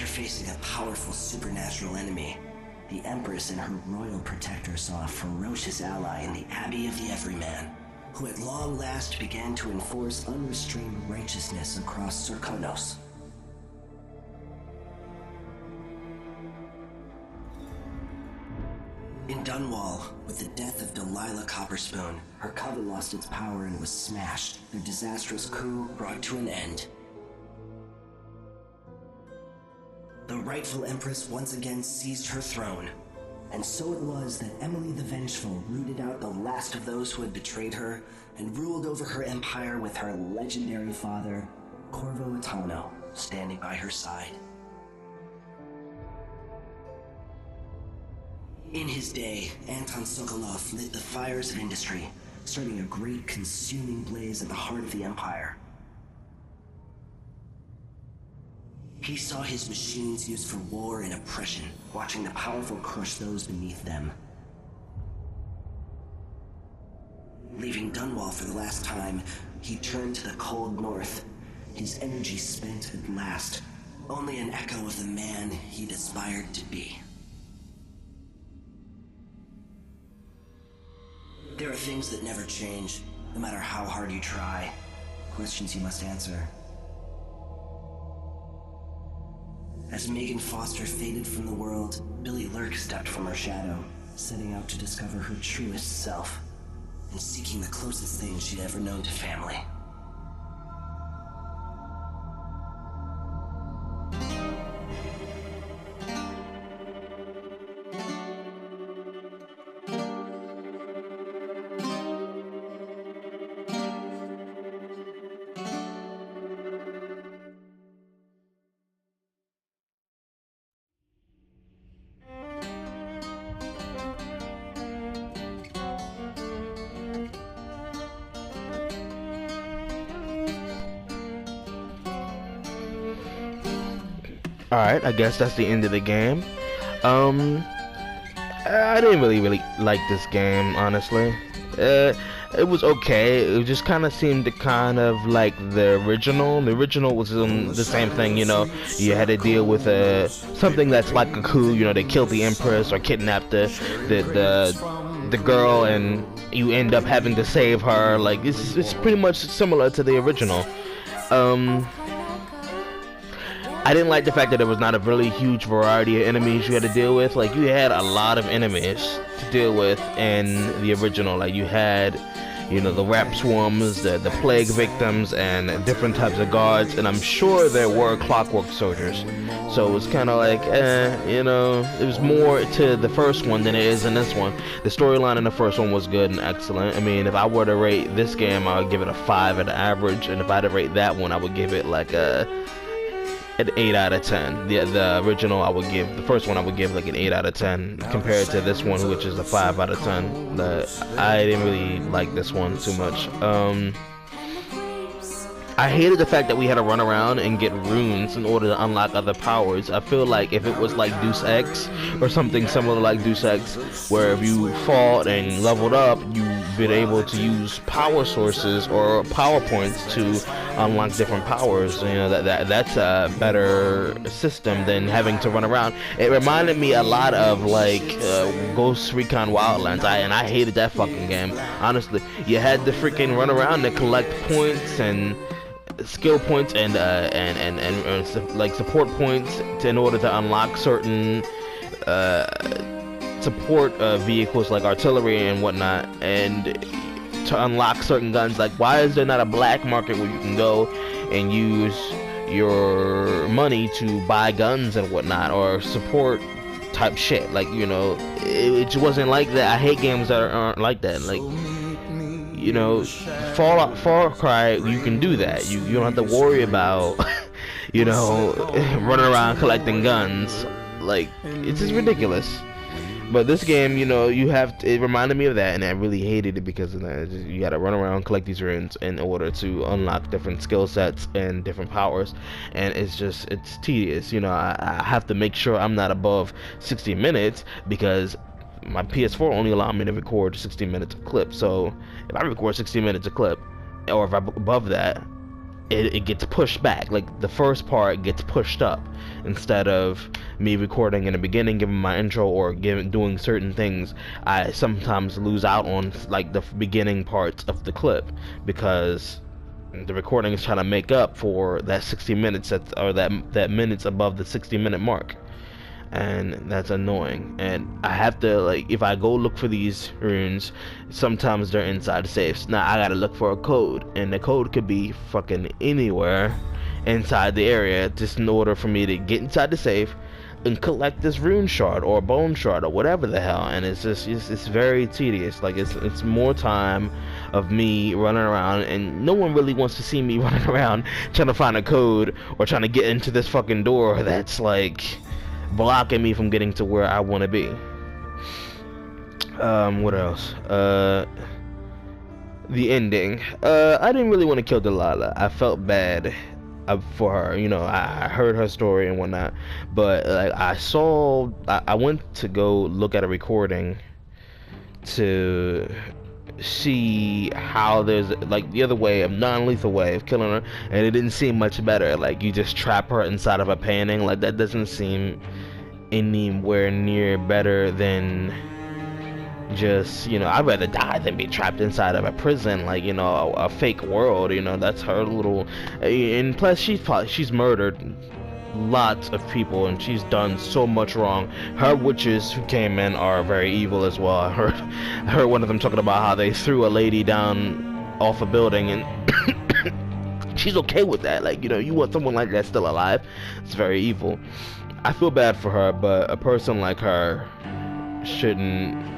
After facing a powerful supernatural enemy, the Empress and her royal protector saw a ferocious ally in the Abbey of the Everyman, who at long last began to enforce unrestrained righteousness across Serkonos. In Dunwall, with the death of Delilah Copperspoon, her coven lost its power and was smashed. Their disastrous coup brought to an end. The rightful Empress once again seized her throne, and so it was that Emily the Vengeful rooted out the last of those who had betrayed her and ruled over her empire with her legendary father, Corvo Attano, standing by her side. In his day, Anton Sokolov lit the fires of industry, starting a great consuming blaze at the heart of the empire. He saw his machines used for war and oppression, watching the powerful crush those beneath them. Leaving Dunwall for the last time, he turned to the cold north, his energy spent at last, only an echo of the man he'd aspired to be. There are things that never change, no matter how hard you try. Questions you must answer. As Megan Foster faded from the world, Billy Lurk stepped from her shadow, setting out to discover her truest self, and seeking the closest thing she'd ever known to family. Alright, I guess that's the end of the game. I didn't really like this game, honestly. It was okay. It just kind of seemed to kind of like the original. The original was the same thing, you know. You had to deal with something that's like a coup. You know, they killed the Empress or kidnapped the girl, and you end up having to save her. Like it's pretty much similar to the original. I didn't like the fact that there was not a really huge variety of enemies you had to deal with. Like, you had a lot of enemies to deal with in the original. Like, you had, you know, the rap swarms, the plague victims, and different types of guards. And I'm sure there were clockwork soldiers. So it was kind of like, you know, it was more to the first one than it is in this one. The storyline in the first one was good and excellent. I mean, if I were to rate this game, I would give it a 5 at average. And if I had to rate that one, I would give it like an 8 out of 10. The original, the first one I would give like an 8 out of 10 compared to this one, which is a 5 out of 10. I didn't really like this one too much. I hated the fact that we had to run around and get runes in order to unlock other powers. I feel like if it was like Deus Ex or something similar like Deus Ex, where if you fought and leveled up, you've been able to use power sources or power points to unlock different powers. You know, that's a better system than having to run around. It reminded me a lot of like Ghost Recon Wildlands, and I hated that fucking game. Honestly, you had to freaking run around to collect points and skill points and like support points in order to unlock certain support vehicles like artillery and whatnot, and to unlock certain guns. Like, why is there not a black market where you can go and use your money to buy guns and whatnot, or support type shit? Like, you know, it just wasn't like that. I hate games that aren't like that. Like, you know, Far Cry, you can do that. You don't have to worry about, you know, running around collecting guns. Like, it's just ridiculous. But this game, you know, it reminded me of that, and I really hated it because of that. You gotta run around, collect these runes in order to unlock different skill sets and different powers, and it's tedious. You know, I have to make sure I'm not above 60 minutes because my PS4 only allowed me to record 60 minutes of clip. So if I record 60 minutes of clip, or if I'm above that, it gets pushed back. Like the first part gets pushed up instead of me recording in the beginning, giving my intro or doing certain things. I sometimes lose out on like the beginning parts of the clip because the recording is trying to make up for that 60 minutes or that minutes above the 60-minute mark. And that's annoying. And I have to, like, if I go look for these runes, sometimes they're inside safes. Now I gotta look for a code, and the code could be fucking anywhere inside the area, just in order for me to get inside the safe and collect this rune shard or bone shard or whatever the hell. And it's just it's very tedious. Like it's more time of me running around, and no one really wants to see me running around trying to find a code or trying to get into this fucking door that's like blocking me from getting to where I want to be. What else? The ending. I didn't really want to kill Delilah. I felt bad for her. You know, I heard her story and whatnot, but like I went to go look at a recording to see how there's like the other way, a non-lethal way of killing her, and it didn't seem much better. Like you just trap her inside of a painting. Like that doesn't seem anywhere near better than just, you know, I'd rather die than be trapped inside of a prison, like, you know, a fake world. You know, that's her little, and plus she's murdered lots of people and she's done so much wrong. Her witches who came in are very evil as well. I heard one of them talking about how they threw a lady down off a building, and she's okay with that. Like, you know, you want someone like that still alive? It's very evil. I feel bad for her, but a person like her shouldn't.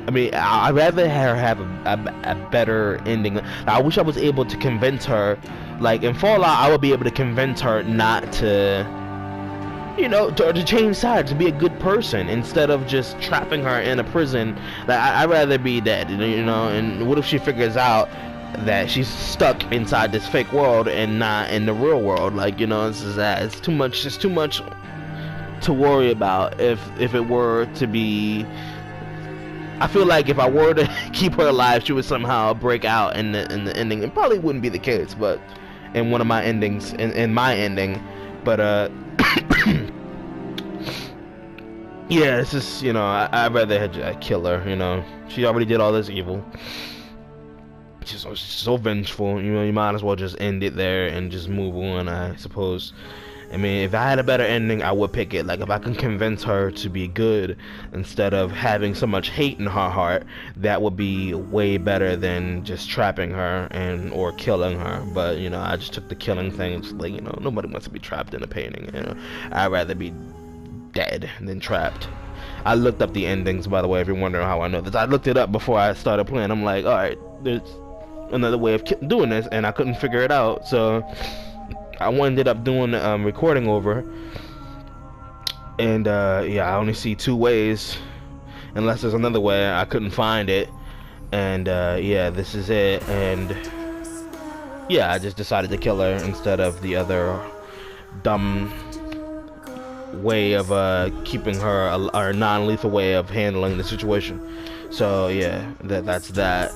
I mean, I'd rather her have a better ending. I wish I was able to convince her, like in Fallout, I would be able to convince her not to, you know, to change sides, to be a good person instead of just trapping her in a prison. Like I'd rather be dead, you know. And what if she figures out that she's stuck inside this fake world and not in the real world? Like, you know, it's too much. It's too much to worry about. If it were to be, I feel like if I were to keep her alive, she would somehow break out in the ending. It probably wouldn't be the case, but in one of my endings, in my ending, but yeah, it's just, you know, I'd rather kill her. You know, she already did all this evil. She's so vengeful. You know, you might as well just end it there and just move on, I suppose. I mean, if I had a better ending, I would pick it. Like, if I can convince her to be good instead of having so much hate in her heart, that would be way better than just trapping her or killing her. But, you know, I just took the killing thing. It's like, you know, nobody wants to be trapped in a painting. You know, I'd rather be dead than trapped. I looked up the endings, by the way, if you're wondering how I know this. I looked it up before I started playing. I'm like, alright, there's another way of doing this, and I couldn't figure it out. So I ended up doing recording over, and yeah, I only see two ways, unless there's another way. I couldn't find it, and yeah, this is it. And yeah, I just decided to kill her instead of the other dumb way of keeping her, or non-lethal way of handling the situation. So yeah, that's that.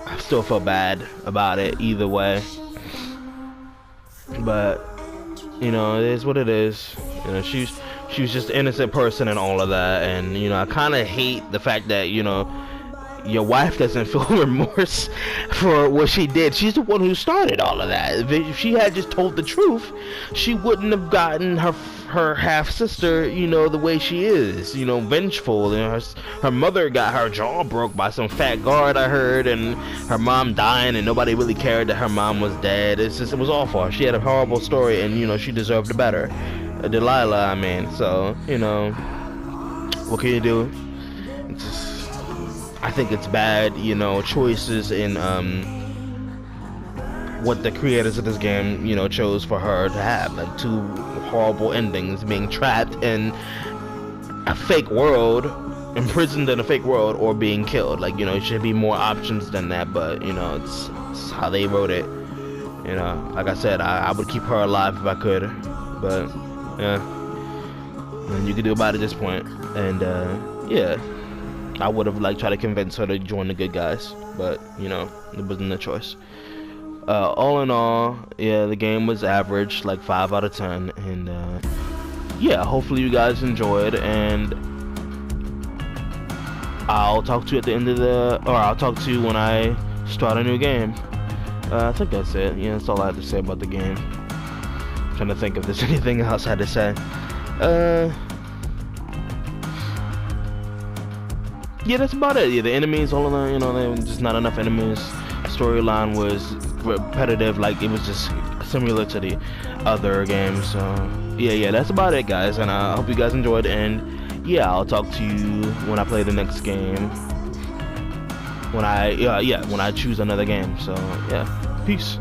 I still feel bad about it either way, but you know, it is what it is. You know, she was just an innocent person and all of that. And you know, I kind of hate the fact that, you know, your wife doesn't feel remorse for what she did. She's the one who started all of that. If she had just told the truth, she wouldn't have gotten her half sister, you know, the way she is, you know, vengeful. You know, her mother got her jaw broke by some fat guard, I heard, and her mom dying, and nobody really cared that her mom was dead. It was awful. She had a horrible story, and you know, she deserved better. Delilah, I mean. So, you know, what can you do? It's just, I think it's bad, you know, choices in what the creators of this game, you know, chose for her to have, like two horrible endings: being trapped in a fake world, imprisoned in a fake world, or being killed. Like, you know, it should be more options than that, but you know, it's how they wrote it. You know, like I said, I would keep her alive if I could, but yeah, nothing you can do about it at this point. And yeah, I would have like tried to convince her to join the good guys, but you know, it wasn't a choice. All in all, yeah, the game was average, like 5 out of 10, and yeah, hopefully you guys enjoyed, and I'll talk to you at the end of I'll talk to you when I start a new game. I think that's it. Yeah, that's all I have to say about the game. I'm trying to think if there's anything else I had to say. Yeah, that's about it. Yeah, the enemies, all of them, there were just not enough enemies. Storyline was repetitive, like it was just similar to the other games. So yeah, that's about it, guys. And I hope you guys enjoyed. And yeah, I'll talk to you when I play the next game. When I choose another game. So yeah, peace.